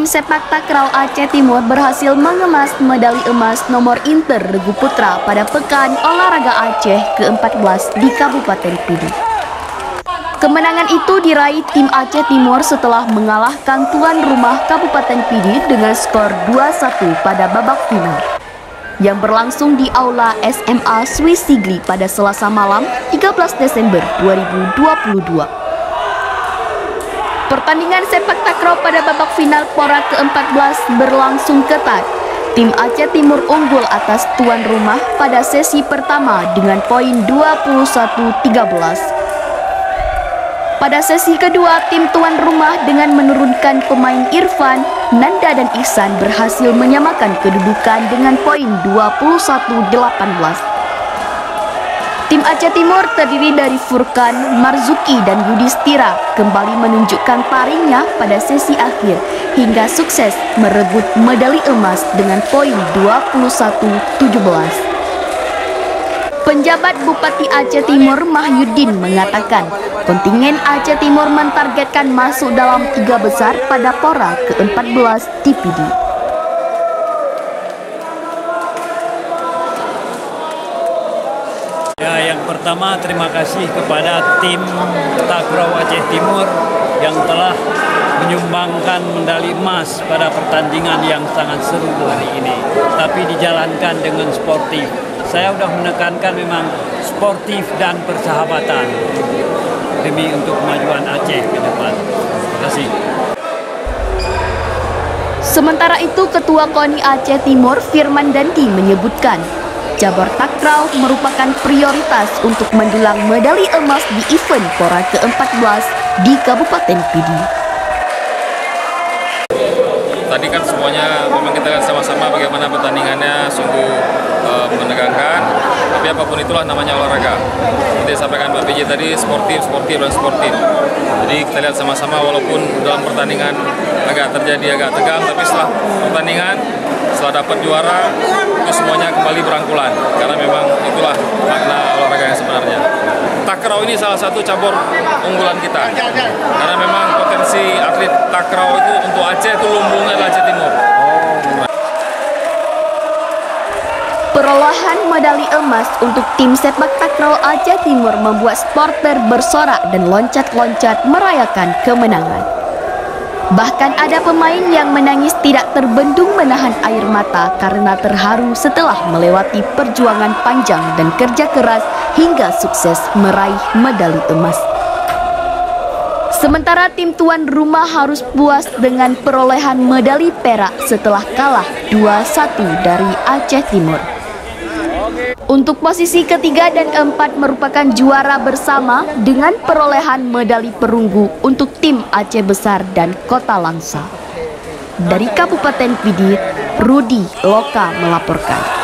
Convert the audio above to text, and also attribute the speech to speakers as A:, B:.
A: tim sepak takraw Aceh Timur berhasil mengemas medali emas nomor inter regu putra pada Pekan Olahraga Aceh ke-14 di Kabupaten Pidi. Kemenangan itu diraih tim Aceh Timur setelah mengalahkan tuan rumah Kabupaten Pidi dengan skor 2-1 pada babak final yang berlangsung di Aula SMA Swiss Sigli pada Selasa malam 13 Desember 2022. Pertandingan sepak takraw pada babak final Pora ke-14 berlangsung ketat. Tim Aceh Timur unggul atas tuan rumah pada sesi pertama dengan poin 21-13. Pada sesi kedua, tim tuan rumah dengan menurunkan pemain Irfan, Nanda dan Ihsan berhasil menyamakan kedudukan dengan poin 21-18. Tim Aceh Timur terdiri dari Furkan, Marzuki, dan Yudhistira kembali menunjukkan taringnya pada sesi akhir hingga sukses merebut medali emas dengan poin 21-17. Penjabat Bupati Aceh Timur Mahyuddin mengatakan kontingen Aceh Timur mentargetkan masuk dalam 3 besar pada Pora ke-14 di Pidi.
B: Ya, yang pertama terima kasih kepada tim takraw Aceh Timur yang telah menyumbangkan medali emas pada pertandingan yang sangat seru hari ini. Tapi dijalankan dengan sportif. Saya sudah menekankan memang sportif dan persahabatan demi untuk kemajuan Aceh ke depan. Terima kasih.
A: Sementara itu, Ketua KONI Aceh Timur Firman Dandi menyebutkan cabur takraw merupakan prioritas untuk mendulang medali emas di event Pora ke-14 di Kabupaten Pidi.
C: Tadi kan semuanya memang kita lihat sama-sama bagaimana pertandingannya sungguh menegangkan, tapi apapun itulah namanya olahraga. Seperti disampaikan Pak PJ tadi, sportif dan sportif. Jadi kita lihat sama-sama walaupun dalam pertandingan agak tegang, tapi setelah pertandingan, setelah dapat juara, itu semuanya kembali berangkulan. Karena memang itulah makna olahraga yang sebenarnya. Takraw ini salah satu cabur unggulan kita. Karena memang potensi atlet takraw itu untuk Aceh itu lumbungnya adalah Aceh Timur.
A: Perolehan medali emas untuk tim sepak takraw Aceh Timur membuat supporter bersorak dan loncat-loncat merayakan kemenangan. Bahkan ada pemain yang menangis tidak terbendung menahan air mata karena terharu setelah melewati perjuangan panjang dan kerja keras hingga sukses meraih medali emas. Sementara tim tuan rumah harus puas dengan perolehan medali perak setelah kalah 2-1 dari Aceh Timur. Untuk posisi ketiga dan keempat merupakan juara bersama dengan perolehan medali perunggu untuk tim Aceh Besar dan Kota Langsa. Dari Kabupaten Pidi, Rudi Loka melaporkan.